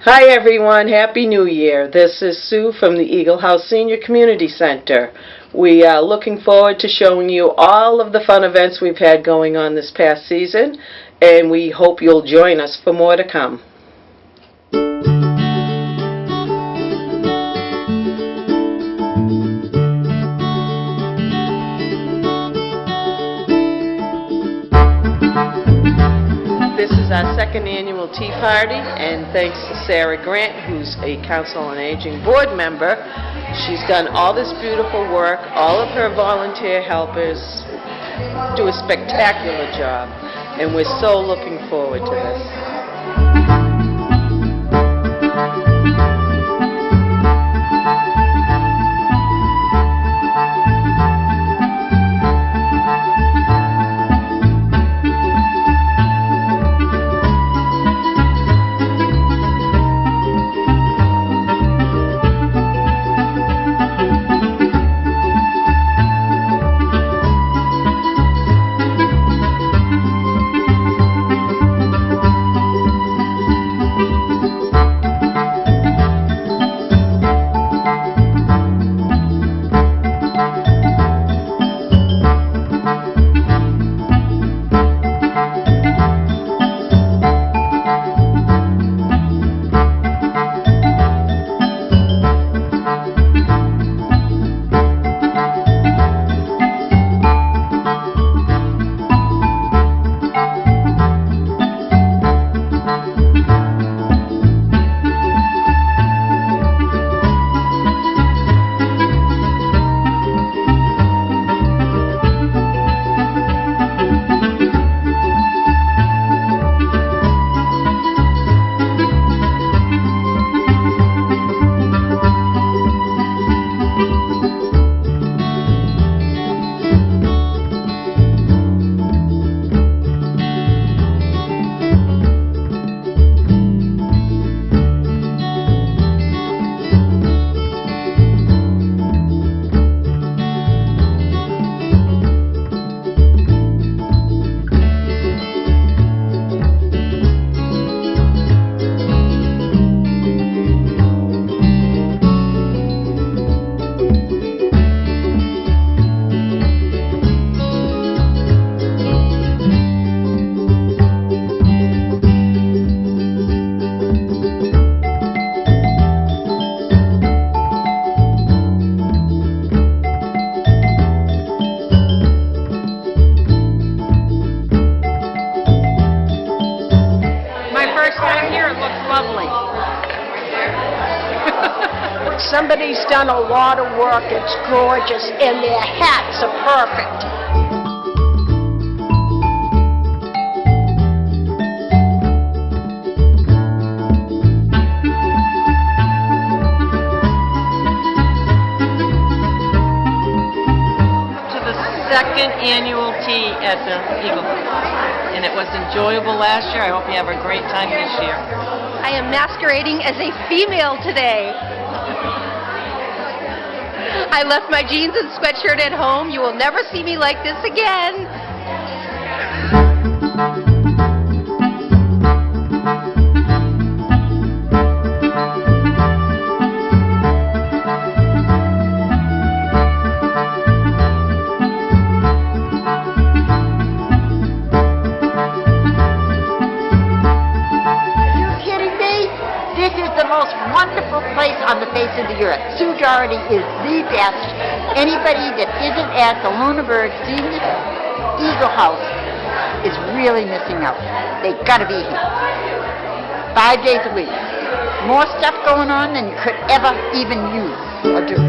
Hi everyone, Happy New Year. This is Sue from the Eagle House Senior Community Center. We are looking forward to showing you all of the fun events we've had going on this past season, and we hope you'll join us for more to come. This is our second annual Tea Party, and thanks to Sarah Grant, who's a Council on Aging board member. She's done all this beautiful work. All of her volunteer helpers do a spectacular job, and we're so looking forward to this. Somebody's done a lot of work. It's gorgeous, and their hats are perfect. To the second annual tea at the Eagle House, and it was enjoyable last year. I hope you have a great time this year. I am masquerading as a female today. I left my jeans and sweatshirt at home. You will never see me like this again. Are you kidding me? This is the most wonderful place on the face of the earth. Sue Doherty is the best. Anybody that isn't at the Lunenburg Senior Eagle House is really missing out. They've got to be here. 5 days a week. More stuff going on than you could ever even use or do.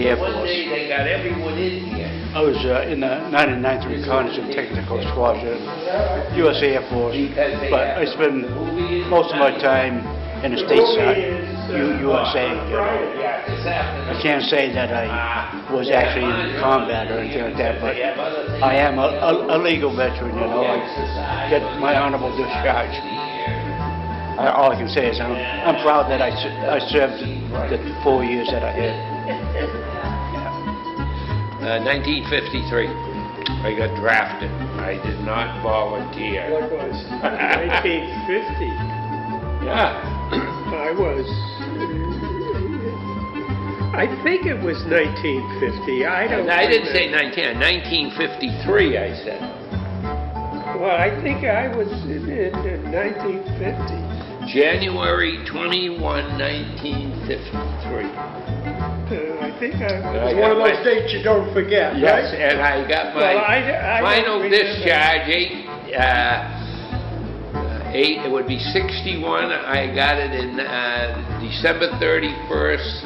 Air Force. I was in the 99th Reconnaissance Technical Squadron, U.S. Air Force, but I spend most of my time in the stateside, USA. I can't say that I was actually in combat or anything like that, but I am a legal veteran, I get my honorable discharge. All I can say is I'm proud that I served the 4 years that I had. 1953. I got drafted. I did not volunteer. What was 1950? Yeah. I think it was 1950. I don't. And I didn't say remember. 1953, I said. Well, I think I was in 1950. January 21, 1953. I think I it's got one of my- those dates you don't forget, Yes, right? and I got my Well, I final don't remember. discharge, it would be 61. I got it in December 31st,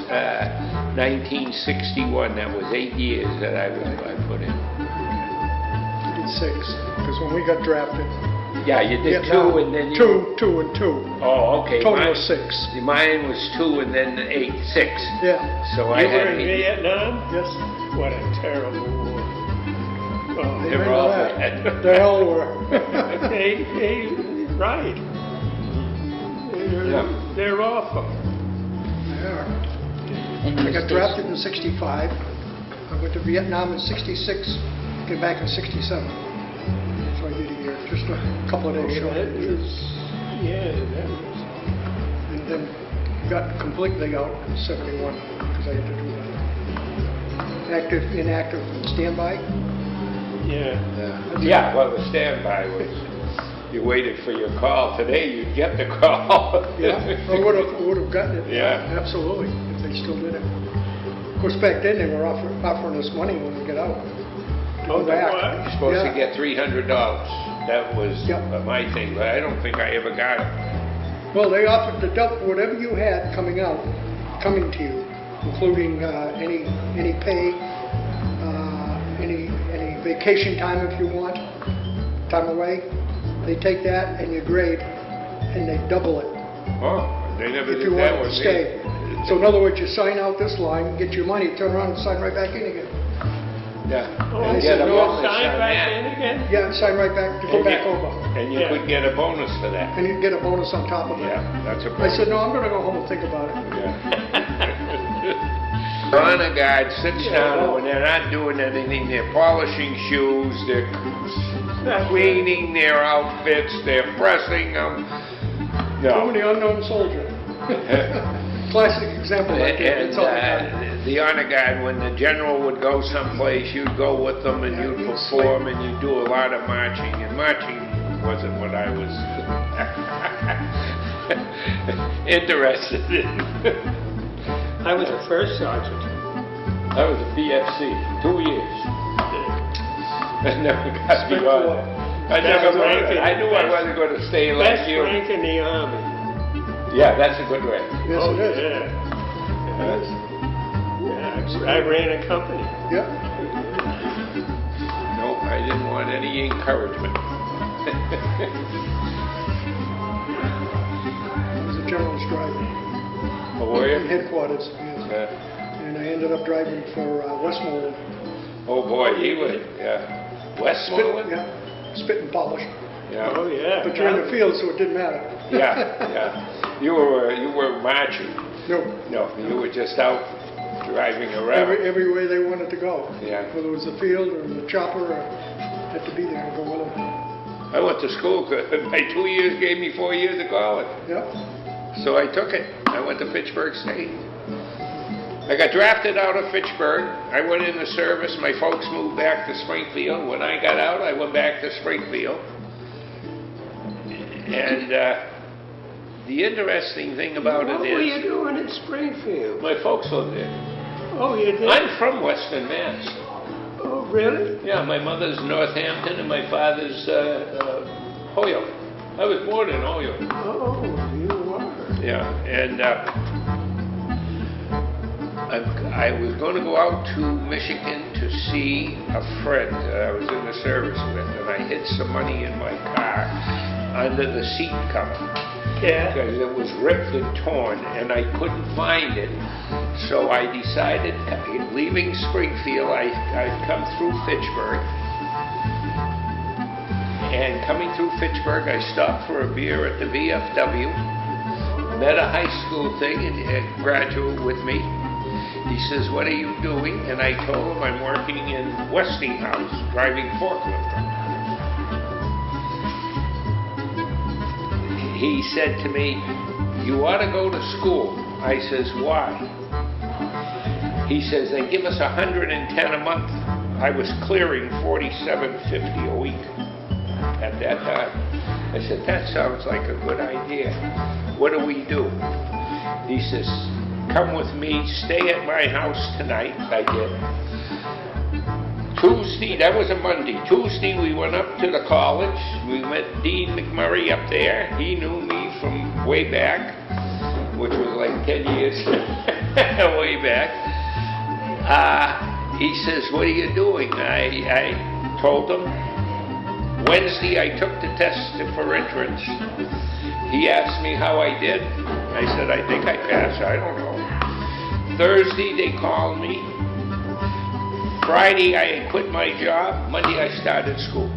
1961. That was 8 years that I put in. You did 6, because when we got drafted. Yeah, you did Vietnam, 2 and then you... 2 and 2. Oh, okay. Total of 6. Mine was 2 and then 6. Yeah. So I You had... were in Vietnam? Yes. What a terrible war. Oh, They were all remember bad. that. They all were. Right. Yeah. They're awful. I got drafted in 65. I went to Vietnam in 66, came back in 67. So I did a year, just a couple of days short. That was, yeah, that was. And then got completely out in 71 because I had to do that. Active, inactive, and standby. Yeah. Yeah, well, the standby was... You waited for your call. Today, you'd get the call. Yeah, I would have gotten it. Yeah. Absolutely, if they still did it. Of course, back then, they were offering us money when we get out. To Oh, go back. what? You're supposed to Yeah. get $300. That was Yep. my thing, but I don't think I ever got it. Well, they offered to dump whatever you had coming to you, including any pay, any vacation time if you want, time away. They take that and you grade, and they double it Oh, they never if did you that want with to me. stay. So in other words, you sign out this line, get your money, turn around and sign right back in again. Yeah. Oh, And they get said a no, bonus Sign on back that. in again? Yeah, sign right back to go And back you- over, And you Yeah. could get a bonus for that. and you get a bonus on top of it. Yeah, that's a I bonus. said, no, I'm going to go home and think about it. The honor guard sits down, and when they're not doing anything, they're polishing shoes, they're cleaning their outfits, they're pressing them. Doing No. the unknown soldier. Classic example right there. And That's all I got. the honor guard, when the general would go someplace, you'd go with them and Yeah, you'd you'd perform and you'd do a lot of marching. And marching wasn't what I was interested in. I was a first sergeant. I was a BFC, 2 years. I never got beyond that. I never Best rank wanted, in- I knew I wasn't going to stay like Best you. rank in the Army. Yeah, that's a good rank. Yes, Oh, it is. yeah. Yeah, I ran a company. Yep. No, I didn't want any encouragement. I was a general's driver. Oh, were In you? headquarters, yes. And I ended up driving for Westmoreland. Oh, boy, he would, yeah. Spit, Westmoreland? yeah, spit and polish. Yeah. Oh, yeah. But you're in the field, so it didn't matter. Yeah. You were marching. No, No, you were just out driving around. every way they wanted to go. Yeah. Whether it was the field or the chopper, or had to be there and go with them. I went to school, my 2 years gave me 4 years of college. Yep. So I took it. I went to Fitchburg State. I got drafted out of Fitchburg. I went in the service. My folks moved back to Springfield. When I got out, I went back to Springfield. And the interesting thing about What it were you is, doing in Springfield? my folks live there. Oh, you did? I'm from Western Mass. Oh, really? Yeah, my mother's Northampton and my father's Holyoke. I was born in Holyoke. Oh, you were. Yeah, and I was going to go out to Michigan to see a friend that I was in the service with, and I hid some money in my car under the seat cover Yeah. because it was ripped and torn, and I couldn't find it. So I decided, leaving Springfield, I'd come through Fitchburg. And coming through Fitchburg, I stopped for a beer at the VFW, met a high school thing, and a graduate with me, He says, what are you doing? And I told him I'm working in Westinghouse, driving forklift. He said to me, you ought to go to school. I says, why? He says, they give us $110 a month. I was clearing $47.50 a week at that time. I said, that sounds like a good idea. What do we do? He says, come with me, stay at my house tonight. I did. Tuesday, that was a Monday. Tuesday, we went up to the college. We met Dean McMurray up there. He knew me from way back, which was like 10 years way back. He says, what are you doing? I told him. Wednesday, I took the test for entrance. He asked me how I did. I said, I think I passed. I don't know. Thursday, they called me. Friday, I quit my job. Monday, I started school.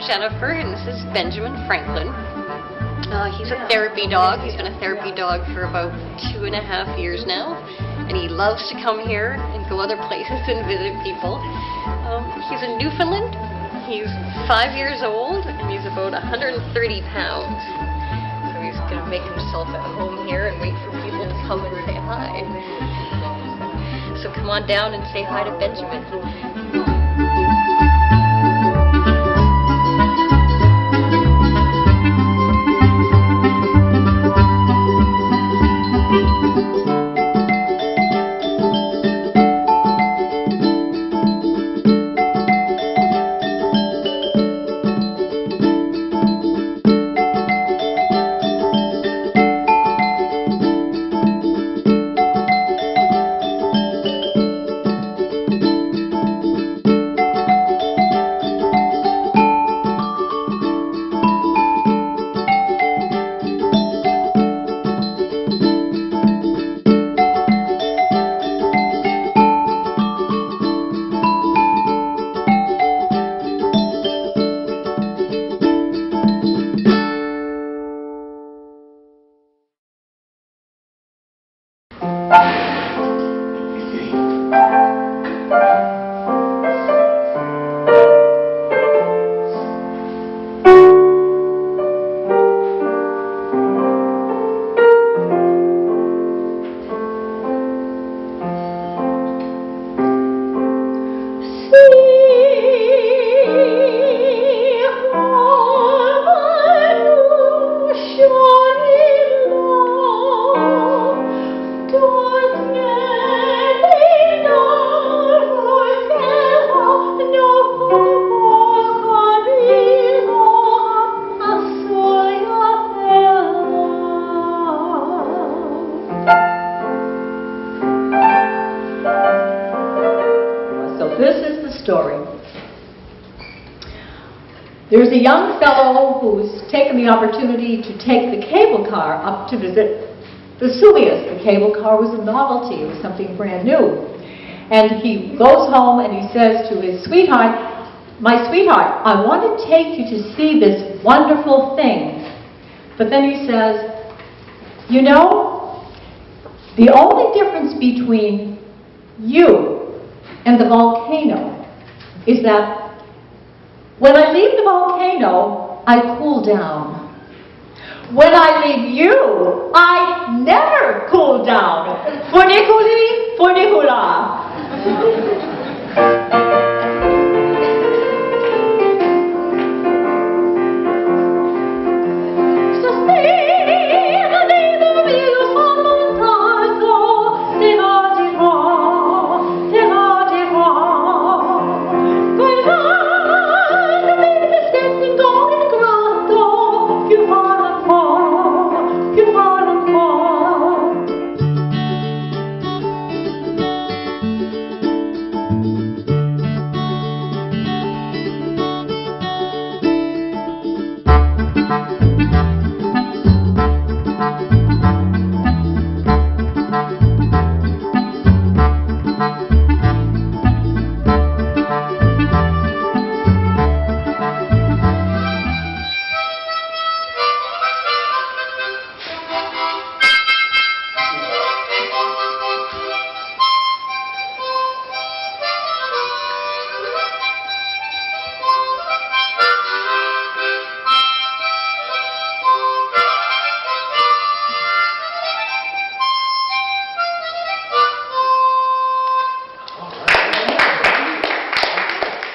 Jennifer, and this is Benjamin Franklin. He's a therapy dog. He's been a therapy dog for about 2.5 years now, and he loves to come here and go other places and visit people. He's a Newfoundland. He's 5 years old, and he's about 130 pounds. So he's going to make himself at home here and wait for people to come and say hi. So come on down and say hi to Benjamin. There's a young fellow who's taken the opportunity to take the cable car up to visit Vesuvius. The cable car was a novelty. It was something brand new. And he goes home and he says to his sweetheart, "My sweetheart, I want to take you to see this wonderful thing." But then he says, "You know, the only difference between you and the volcano is that when I leave the volcano, I cool down. When I leave you, I never cool down. Funiculi, funicula."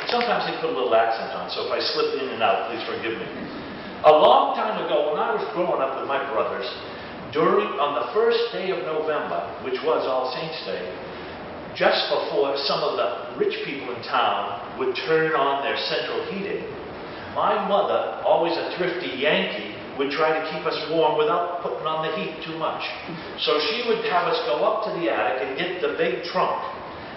Sometimes they put a little accent on, so if I slip in and out, please forgive me. A long time ago, when I was growing up with my brothers, on the first day of November, which was All Saints' Day, just before some of the rich people in town would turn on their central heating, my mother, always a thrifty Yankee, would try to keep us warm without putting on the heat too much. So she would have us go up to the attic and get the big trunk,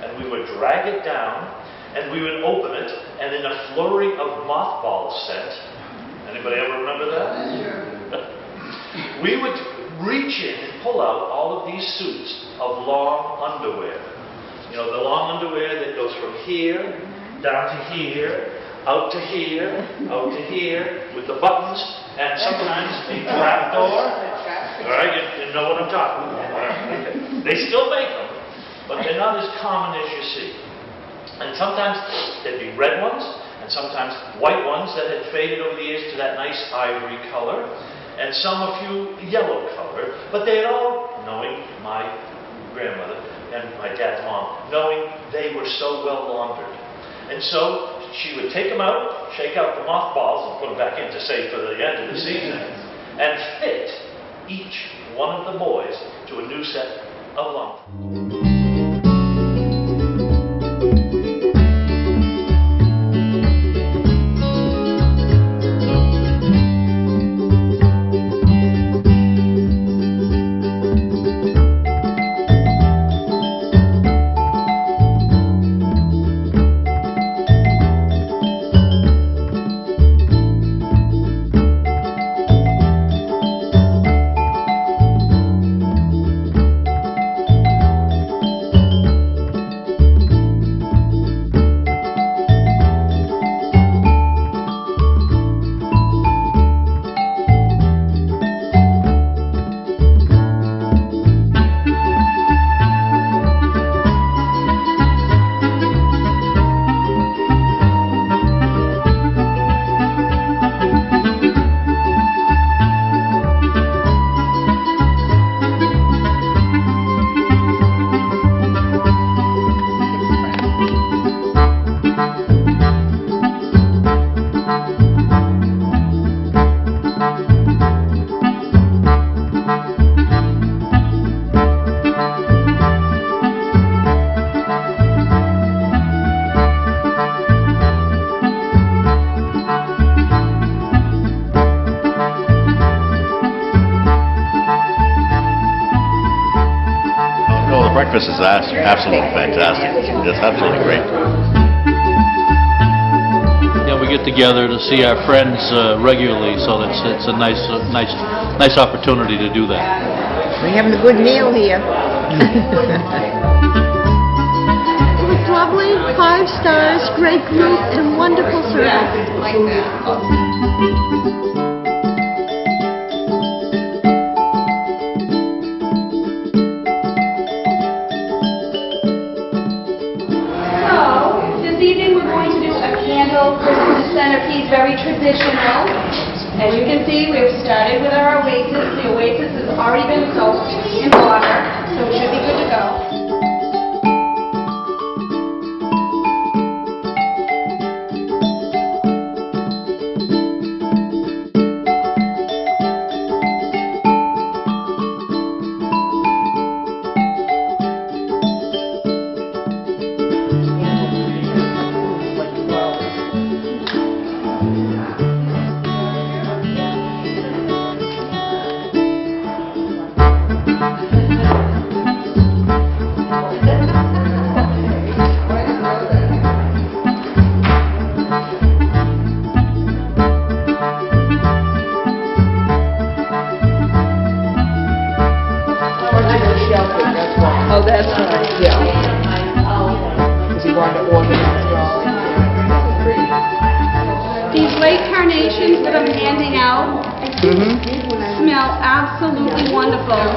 and we would drag it down, and we would open it, and in a flurry of mothball scent, anybody ever remember that? We would reach in and pull out all of these suits of long underwear. You know, the long underwear that goes from here, down to here, out to here, out to here, with the buttons, and sometimes a trap door. All right, you know what I'm talking about. Okay. They still make them, but they're not as common as you see. And sometimes there'd be red ones, and sometimes white ones that had faded over the years to that nice ivory color, and some a few yellow color, but they had all, knowing my grandmother and my dad's mom, knowing they were so well laundered. And so she would take them out, shake out the mothballs, and put them back in to save for the end of the season, and fit each one of the boys to a new set of lumps. Breakfast is absolutely fantastic. It's absolutely great. You know, we get together to see our friends regularly, so it's a nice opportunity to do that. We're having a good meal here. It was lovely, 5 stars, great group, and wonderful service. This evening we're going to do a candle Christmas centerpiece, very traditional. As you can see, we've started with our oasis. The oasis has already been soaked in water, so it should be good to go. Oh, that's right, yeah. Because he wanted to organize it all. These late carnations that I'm handing out smell absolutely wonderful.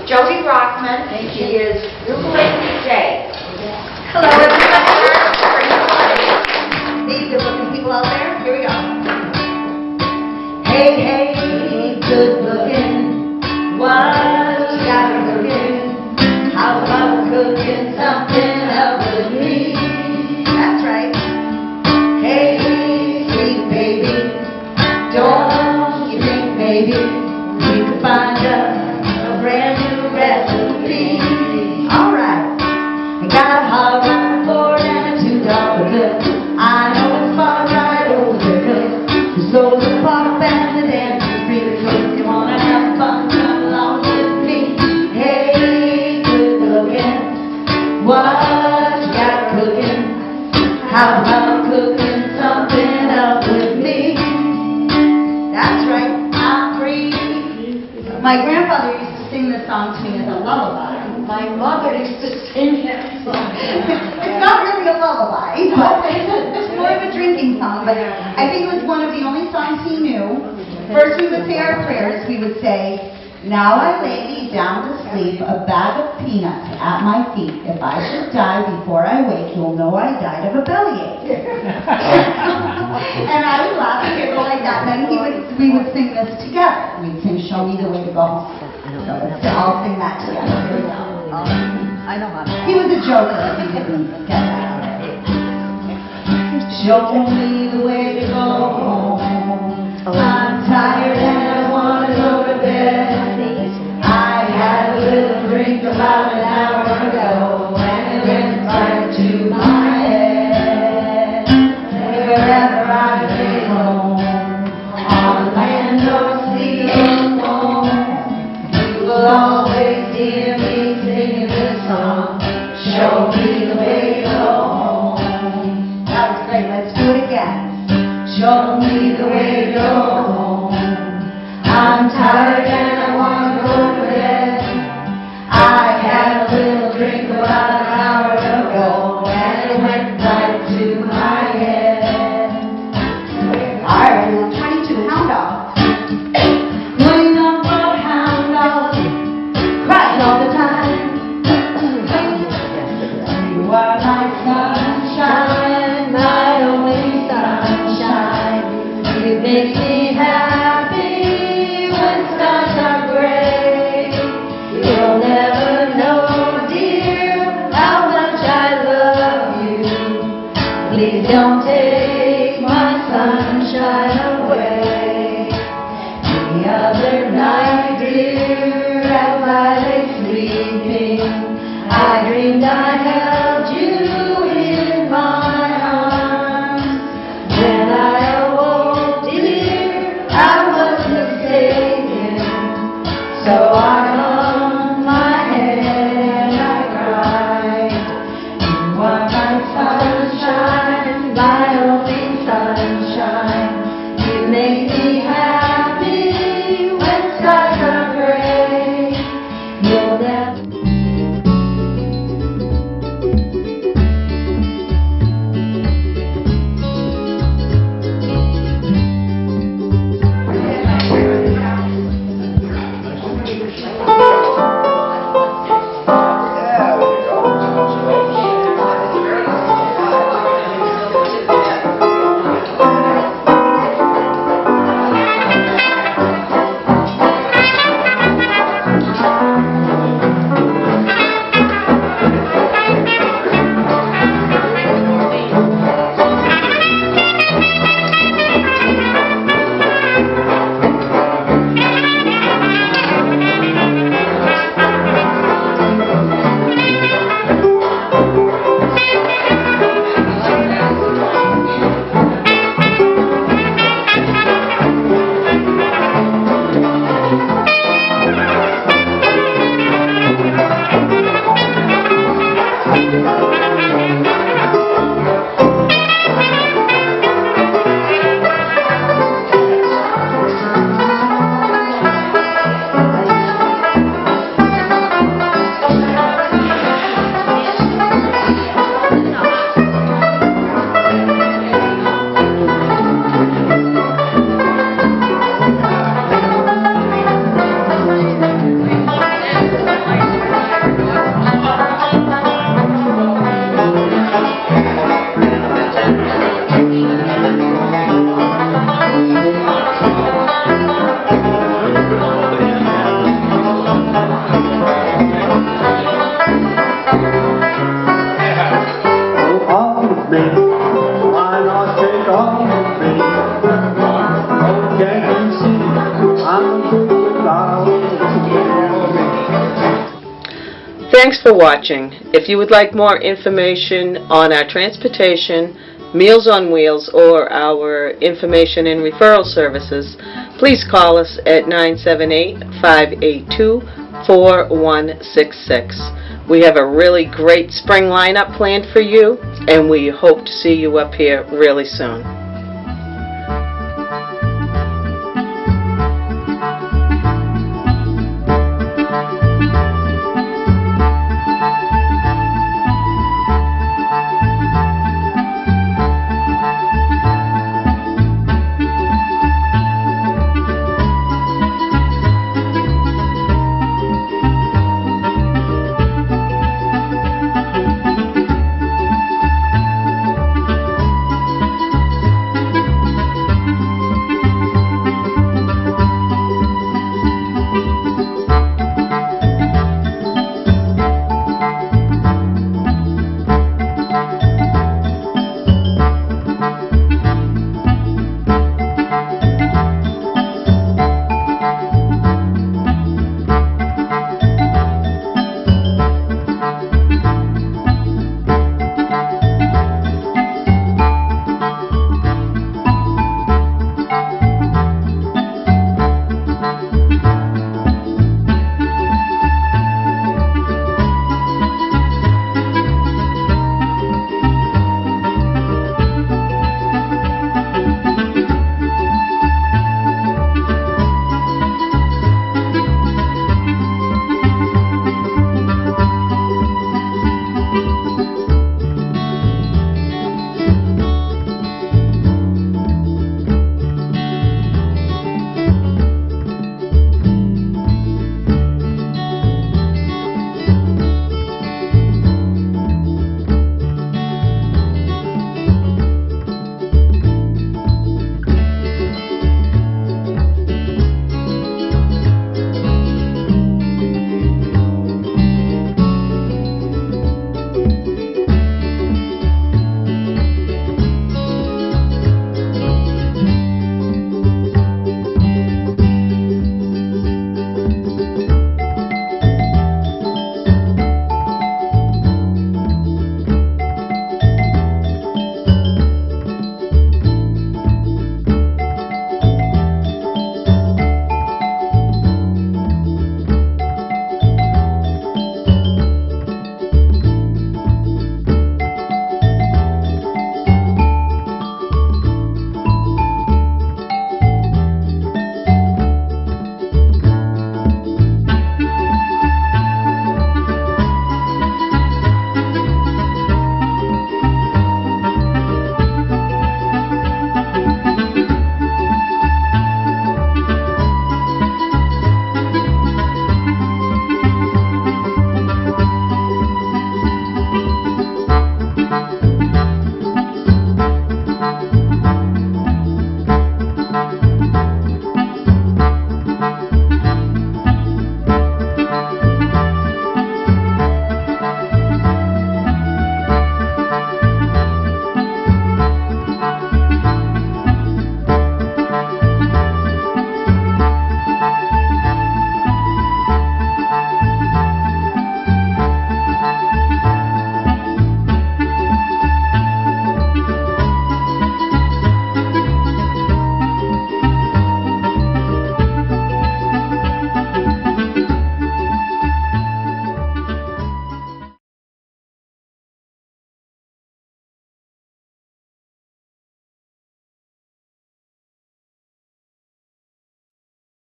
Jody Rockman. She is Ukulele Day. Hello, everybody. These good-looking people out there. Here we go. Hey, hey, good-looking. What you got cooking? How about cooking something up with me? That's right. Hey, sweet baby, don't you think maybe we could find a brand new recipe? All right. I got a hot round board and a $2 bill. I know it's far right over the hill. There's loads of pop and the dance is really close. You wanna have fun? Come along with me. Hey, good looking. What you got cooking? How about cooking something up with me? That's right, I'm free. My grandfather used to sing this song to me as a lullaby. My mother used to sing that song. It's not really a lullaby, but it's more of a drinking song. But I think it was one of the only songs he knew. First we would say our prayers. We would say, now I lay me down to sleep, a bag of peanuts at my feet. If I should die before I wake, you'll know I died of a bellyache. And I would laugh and giggle like that. And then we would sing this together. We'd sing, show me the way to go home. So let's all sing that together. Here we go. I know how to. He was a joker, he didn't get that. Show me the way to go home. I'm tired and I want to go to bed. I had a little drink about an hour ago and it went right to my head. Wherever I may roam, on land or sea or foam, you will always hear me singing this song. Show me the way to go home. That was great. Let's do it again. Show me the way to go home. I'm tired and I want to go to bed. I had a little drink about an hour ago and You make me happy when skies are gray. You'll never know, dear, how much I love you. Please don't take my sunshine away. The other night, dear, as I lay sleeping, I dreamed I held you in my arms. When I awoke, dear, I was mistaken. So I hung my head and I cried. You are my sunshine, my only sunshine. You make me happy when skies are gray. You'll never Thanks for watching. If you would like more information on our transportation, Meals on Wheels, or our information and referral services, please call us at 978-582-4166. We have a really great spring lineup planned for you, and we hope to see you up here really soon.